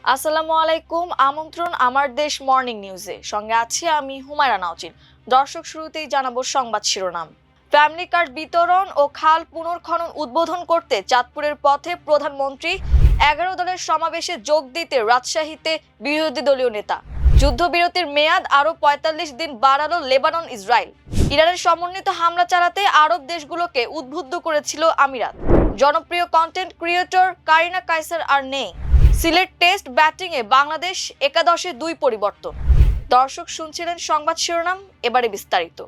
আসসালামু আলাইকুম। আমন্ত্রণ আমার দেশ মর্নিং নিউজে। সঙ্গে আছি আমি হুমায়রা নাওচিন। দর্শক, শুরুতেই জানাবো সংবাদ শিরোনাম। ফ্যামিলি কার্ড বিতরণ ও খাল পুনর্খনন উদ্বোধন করতে চাঁদপুরের পথে প্রধানমন্ত্রী। 11 দলের সমাবেশে যোগ দিতে রাজশাহীতে বিরোধী দলীয় নেতা। যুদ্ধবিরতির মেয়াদ আরও ৪৫ দিন বাড়ালো লেবানন ইসরায়েল। ইরানের সমন্বিত হামলা চালাতে আরব দেশগুলোকে উদ্বুদ্ধ করেছিল আমিরাত। জনপ্রিয় কন্টেন্ট ক্রিয়েটর কারিনা কায়সার আর নেই। সিলেট টেস্ট ব্যাটিংয়ে বাংলাদেশ একাদশে 2 পরিবর্তন। দর্শক, শুনছিলেন সংবাদ শিরোনাম, এবারে বিস্তারিত।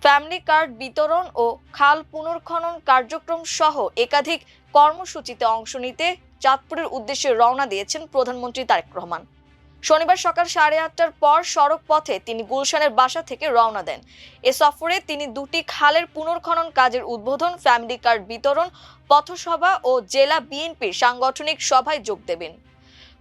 ফ্যামিলি কার্ড বিতরণ ও খাল পুনর্খনন কার্যক্রম সহ একাধিক কর্মসূচিতে অংশ নিতে চাঁদপুরের উদ্দেশ্যে রওনা দিয়েছেন প্রধানমন্ত্রী তারেক রহমান। শনিবার সকাল 8:30টার পর সড়ক পথে তিনি গুলশানের বাসা থেকে রওনা দেন। এ সফরে তিনি 2টি খালের পুনর্খনন কাজের উদ্বোধন, ফ্যামিলি কার্ড বিতরণ, পথসভা ও জেলা বিএনপির সাংগঠনিক সভায় যোগ দেবেন।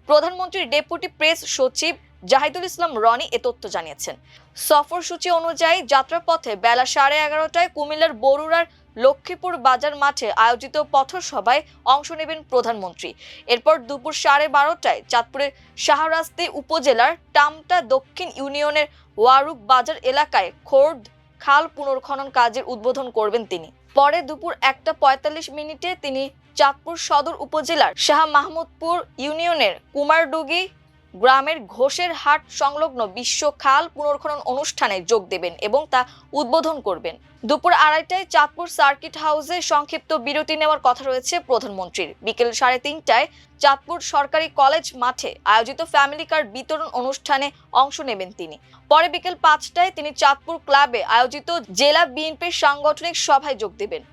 প্রধানমন্ত্রীর ডেপুটি প্রেস সচিব জাহিদুল ইসলাম রনি এ তথ্য জানিয়েছেন। সফরসূচি অনুযায়ী যাত্রাপথে বেলা 11:30টায় কুমিল্লার বরুড়ার লক্ষ্মীপুর বাজার মাঠে আয়োজিত পথসভায় অংশ নেবেন প্রধানমন্ত্রী। এরপর দুপুর 12:30টায় চাঁদপুরের শাহরাস্তি উপজেলার টামটা দক্ষিণ ইউনিয়নের ওয়ারুক বাজার এলাকায় খোর্দ খাল পুনর্খনন কাজের উদ্বোধন করবেন তিনি। পরে দুপুর 1:45 তিনি চাঁদপুর সদর উপজেলার শাহ মাহমুদপুর ইউনিয়নের কুমারডুগি গ্রামের ঘোষের হাট সংলগ্ন বিশ্ব খাল পুনর্খনন অনুষ্ঠানে যোগ দেবেন এবং তা উদ্বোধন করবেন। দুপুর 2:30টায় চাঁদপুর সার্কিট হাউসে সংক্ষিপ্ত বিরতি নেওয়ার কথা রয়েছে প্রধানমন্ত্রীর। বিকেল 3:30টায় চাঁদপুর সরকারি কলেজ মাঠে আয়োজিত ফ্যামিলি কার্ড বিতরণ অনুষ্ঠানে অংশ নেবেন তিনি। পরে বিকেল 5টায় তিনি চাঁদপুর ক্লাবে আয়োজিত জেলা বিএনপির সাংগঠনিক সভায় যোগ দেবেন।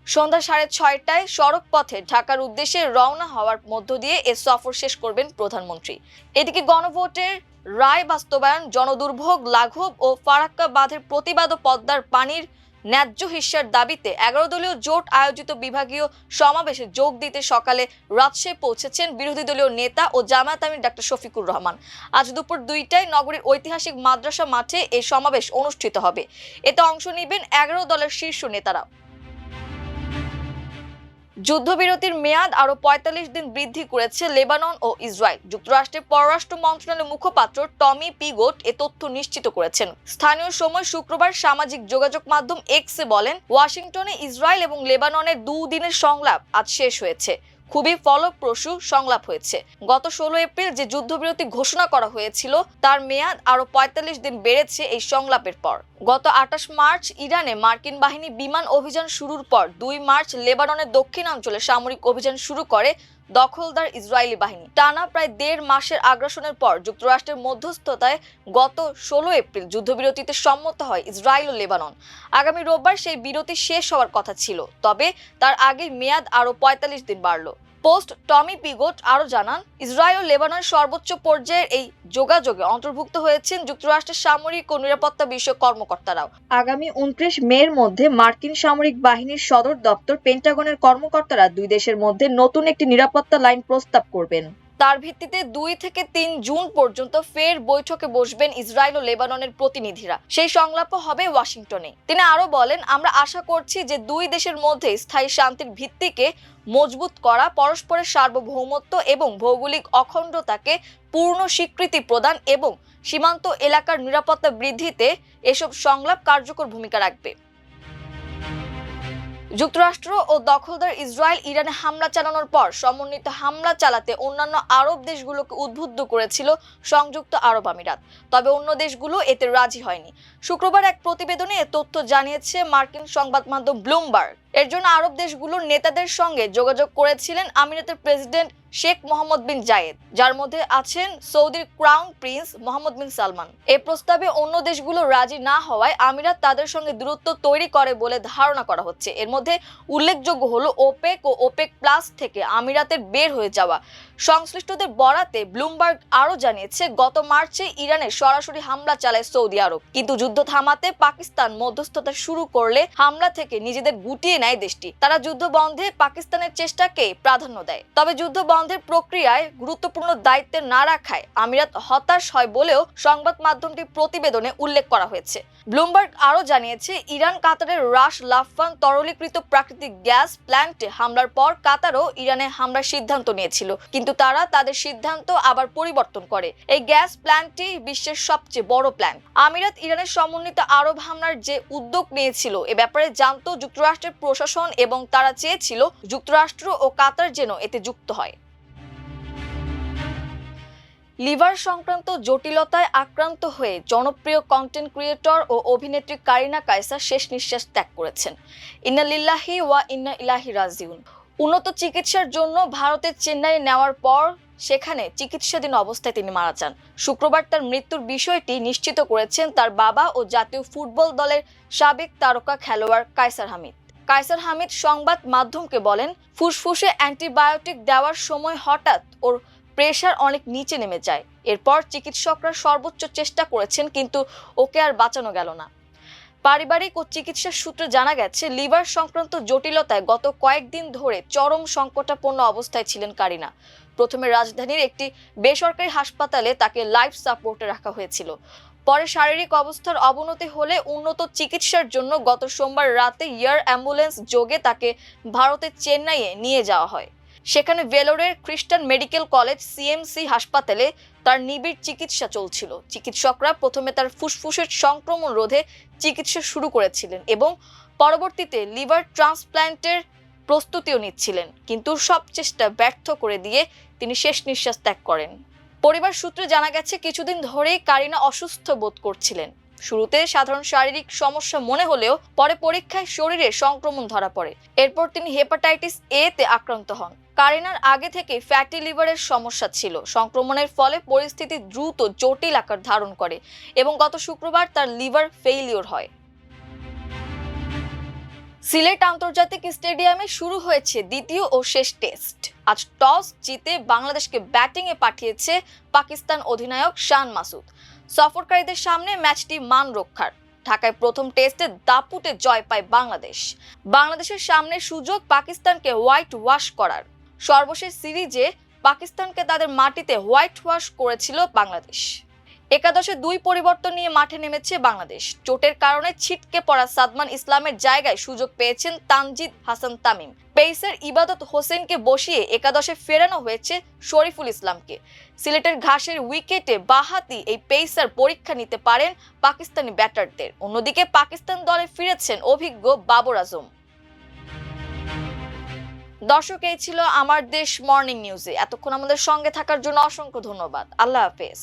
সন্ধ্যা 6:30টায় সড়ক পথে ঢাকার উদ্দেশ্যে রওনা হওয়ার মধ্য দিয়ে এ সফর শেষ করবেন প্রধানমন্ত্রী। এদিকে গণভোটের রায় বাস্তবায়ন, জনদুর্ভোগ লাঘব ও ফারাক্কা বাঁধের প্রতিবাদ ও পদ্মার পানির ন্যায্য হিস্যার দাবিতে 11 দলীয় জোট আয়োজিত বিভাগীয় সমাবেশে যোগ দিতে সকালে রাজশাহী পৌঁছেছেন বিরোধী দলীয় নেতা ও জামায়াত আমির ডক্টর শফিকুর রহমান। আজ দুপুর 2টায় নগরীর ঐতিহাসিক মাদ্রাসা মাঠে এই সমাবেশ অনুষ্ঠিত হবে। এতে অংশ নেবেন 11 দলের শীর্ষ নেতারা। যুদ্ধবিরতির মেয়াদ আরও ৪৫ দিন বৃদ্ধি করেছে লেবানন ও ইসরায়েল। যুক্তরাষ্ট্রের পররাষ্ট্র মন্ত্রণালয়ের মুখপাত্র টমি পিগোট এ তথ্য নিশ্চিত করেছেন। স্থানীয় সময় শুক্রবার সামাজিক যোগাযোগ মাধ্যম এক্সে বলেন, ওয়াশিংটনে ইসরায়েল এবং লেবাননের 2 দিনের সংলাপ আজ শেষ হয়েছে। খুবই ফলপ্রসূ সংলাপ হয়েছে। গত 16 এপ্রিল যে যুদ্ধবিরতি ঘোষণা করা হয়েছিল তার মেয়াদ আরও ৪৫ দিন বেড়েছে এই সংলাপের পর। গত 28 মার্চ ইরানে মার্কিন বাহিনী বিমান অভিযান শুরুর পর 2 মার্চ লেবাননের দক্ষিণাঞ্চলে সামরিক অভিযান শুরু করে দখলদার ইসরায়েলি বাহিনী। টানা প্রায় 1.5 মাসের আগ্রাসনের পর যুক্তরাষ্ট্রের মধ্যস্থতায় গত 16 এপ্রিল যুদ্ধবিরতিতে সম্মত হয় ইসরায়েল ও লেবানন। আগামী রোববার সেই বিরতি শেষ হওয়ার কথা ছিল, তবে তার আগের মেয়াদ আরও ৪৫ দিন বাড়ল। পোস্ট টমি পিগোট আরও জানান, ইসরায়েল ও লেবাননের সর্বোচ্চ পর্যায়ের এই যোগাযোগে অন্তর্ভুক্ত হয়েছেন যুক্তরাষ্ট্রের সামরিক ও নিরাপত্তা বিষয়ক কর্মকর্তারাও। আগামী 29 মের মধ্যে মার্কিন সামরিক বাহিনীর সদর দপ্তর পেন্টাগনের কর্মকর্তারা 2 দেশের মধ্যে নতুন একটি নিরাপত্তা লাইন প্রস্তাব করবেন। তার ভিত্তিতে 2 থেকে 3 জুন পর্যন্ত ফের বৈঠকে বসবেন ইসরায়েল ও লেবাননের প্রতিনিধিরা। সেই সংলাপও হবে ওয়াশিংটনে। তিনি আরও বলেন, আমরা আশা করছি যে 2 দেশের মধ্যে স্থায়ী শান্তির ভিত্তিকে মজবুত করা, পরস্পরের সার্বভৌমত্ব এবং ভৌগোলিক অখণ্ডতাকে পূর্ণ স্বীকৃতি প্রদান এবং সীমান্ত এলাকার নিরাপত্তা বৃদ্ধিতে এসব সংলাপ কার্যকর ভূমিকা রাখবে। যুক্তরাষ্ট্র ও দখলদার ইসরায়েল ইরানে হামলা চালানোর পর সমন্বিত হামলা চালাতে অন্যান্য আরব দেশগুলোকে উদ্বুদ্ধ করেছিল সংযুক্ত আরব আমিরাত। তবে অন্য দেশগুলো এতে রাজি হয়নি। শুক্রবার এক প্রতিবেদনে এ তথ্য জানিয়েছে মার্কিন সংবাদ মাধ্যম ব্লুমবার্গ। এর জন্য আরব দেশগুলোর নেতাদের সঙ্গে যোগাযোগ করেছিলেন আমিরাতের প্রেসিডেন্ট শেখ মোহাম্মদ বিন জায়েদ, যার মধ্যে আছেন সৌদির ক্রাউন প্রিন্স মোহাম্মদ বিন সালমান। এই প্রস্তাবে অন্য দেশগুলো রাজি না হওয়ায় আমিরাত তাদের সঙ্গে দূরত্ব তৈরি করে বলে ধারণা করা হচ্ছে। এর মধ্যে উল্লেখযোগ্য হলো ওপেক ও ওপেক প্লাস থেকে আমিরাতের বের হয়ে যাওয়া। সংশ্লিষ্টদের বরাতে ব্লুমবার্গ আরও জানিয়েছে, গত মার্চে ইরানে সরাসরি হামলা চালায় সৌদি আরব, কিন্তু যুদ্ধ থামাতে পাকিস্তান মধ্যস্থতা শুরু করলে হামলা থেকে নিজেদের গুটিয়ে নেয় দেশটি। তারা যুদ্ধ বন্ধে পাকিস্তানের চেষ্টাকে প্রাধান্য দেয়। তবে যুদ্ধ বন্ধের প্রক্রিয়ায় গুরুত্বপূর্ণ দায়িত্বে না রাখায় আমিরাত হতাশ হয় বলেও সংবাদ মাধ্যমটির প্রতিবেদনে উল্লেখ করা হয়েছে। ব্লুমবার্গ আরও জানিয়েছে, ইরান কাতারের রাস লাফান তরলীকৃত প্রাকৃতিক গ্যাস প্ল্যান্টে হামলার পর কাতারও ইরানে হামলার সিদ্ধান্ত নিয়েছিল, কিন্তু কিন্তু তারা তাদের সিদ্ধান্ত আবার পরিবর্তন করে। এই গ্যাস প্ল্যান্টটি বিশ্বের সবচেয়ে বড় প্ল্যান্ট। আমিরাত ইরানের সমন্বিত আরব হামলার যে উদ্যোগ নিয়েছিল এ ব্যাপারে জানতো যুক্তরাষ্ট্রের প্রশাসন এবং তারা চেয়েছিল যুক্তরাষ্ট্র ও কাতার যেন এতে যুক্ত হয়। লিভার সংক্রান্ত জটিলতায় আক্রান্ত হয়ে জনপ্রিয় কন্টেন্ট ক্রিয়েটর ও অভিনেত্রী কারিনা কায়সার শেষ নিঃশ্বাস ত্যাগ করেছেন। ইন্না লিল্লাহি ওয়া ইন্না ইলাইহি রাজিউন। উন্নত চিকিৎসার জন্য ভারতের চেন্নাইয়ে নেওয়ার পর সেখানে চিকিৎসাধীন অবস্থায় তিনি মারা যান। শুক্রবার তার মৃত্যুর বিষয়টি নিশ্চিত করেছেন তার বাবা ও জাতীয় ফুটবল দলের সাবেক তারকা খেলোয়াড় কায়সার হামিদ। কায়সার হামিদ সংবাদ মাধ্যমকে বলেন, ফুসফুসে অ্যান্টিবায়োটিক দেওয়ার সময় হঠাৎ ওর প্রেশার অনেক নিচে নেমে যায়। এরপর চিকিৎসকরা সর্বোচ্চ চেষ্টা করেছেন, কিন্তু ওকে আর বাঁচানো গেল না। পারিবারিক ও চিকিৎসা সূত্রে জানা গেছে, লিভার সংক্রান্ত জটিলতায় গত কয়েকদিন ধরে চরম সংকটাপন্ন অবস্থায় ছিলেন কারিনা। প্রথমে রাজধানীর একটি বেসরকারি হাসপাতালে তাকে লাইফ সাপোর্টে রাখা হয়েছিল। পরে শারীরিক অবস্থার অবনতি হলে উন্নত চিকিৎসার জন্য গত সোমবার রাতে এয়ার অ্যাম্বুলেন্স যোগে তাকে ভারতের চেন্নাইয়ে নিয়ে যাওয়া হয়। সেখানে ভেলোরের খ্রিস্টান মেডিকেল কলেজ সিএমসি হাসপাতালে তার নিবিড় চিকিৎসা চলছিল। চিকিৎসকরা প্রথমে তার ফুসফুসের সংক্রমণ রোধে চিকিৎসা শুরু করেছিলেন এবং পরবর্তীতে লিভার ট্রান্সপ্ল্যান্টের প্রস্তুতিও নিচ্ছিলেন, কিন্তু সব চেষ্টা ব্যর্থ করে দিয়ে তিনি শেষ নিঃশ্বাস ত্যাগ করেন। পরিবার সূত্রে জানা গেছে, কিছুদিন ধরেই কারিনা অসুস্থ বোধ করছিলেন। শুরুতে সাধারণ শারীরিক সমস্যা মনে হলেও পরে পরীক্ষায় শরীরে সংক্রমণ ধরা পড়ে। এরপর তিনি হেপাটাইটিস এ তে আক্রান্ত হন। কারিনার আগে থেকে ফ্যাটি লিভারের সমস্যা ছিল। সংক্রমণের ফলে পরিস্থিতি দ্রুত জটিল আকার ধারণ করে এবং গত শুক্রবার তার লিভার ফেইলিওর হয়। সিলেট আন্তর্জাতিক স্টেডিয়ামে শুরু হয়েছে দ্বিতীয় ও শেষ টেস্ট। আজ টস জিতে বাংলাদেশকে ব্যাটিংয়ে পাঠিয়েছে পাকিস্তান অধিনায়ক শান মাসুদ। সফরকারীদের সামনে ম্যাচটি মান রক্ষার। ঢাকায় প্রথম টেস্টে দাপুটে জয় পায় বাংলাদেশ। বাংলাদেশের সামনে সুযোগ পাকিস্তানকে হোয়াইট ওয়াশ করার। সর্বশেষ সিরিজে পাকিস্তানকে তাদের মাটিতে হোয়াইট ওয়াশ করেছিল বাংলাদেশ। একাদশে 2 পরিবর্তন নিয়ে মাঠে নেমেছে বাংলাদেশ। চোটের কারণে ছিটকে পড়া সাদমান ইসলামের জায়গায় সুযোগ পেয়েছেন তানজিদ হাসান তামিম। পেসার ইবাদত হোসেনকে বসিয়ে একাদশে ফেরানো হয়েছে শরীফুল ইসলামকে। সিলেটের ঘাসের উইকেটে বাঁহাতি এই পেসার পরীক্ষা নিতে পারেন পাকিস্তানি ব্যাটারদের। অন্যদিকে পাকিস্তান দলে ফিরেছেন অভিজ্ঞ বাবর আজম। দর্শক, এই ছিল আমার দেশ মর্নিং নিউজে। এতক্ষণ আমাদের সঙ্গে থাকার জন্য অসংখ্য ধন্যবাদ। আল্লাহ হাফেজ।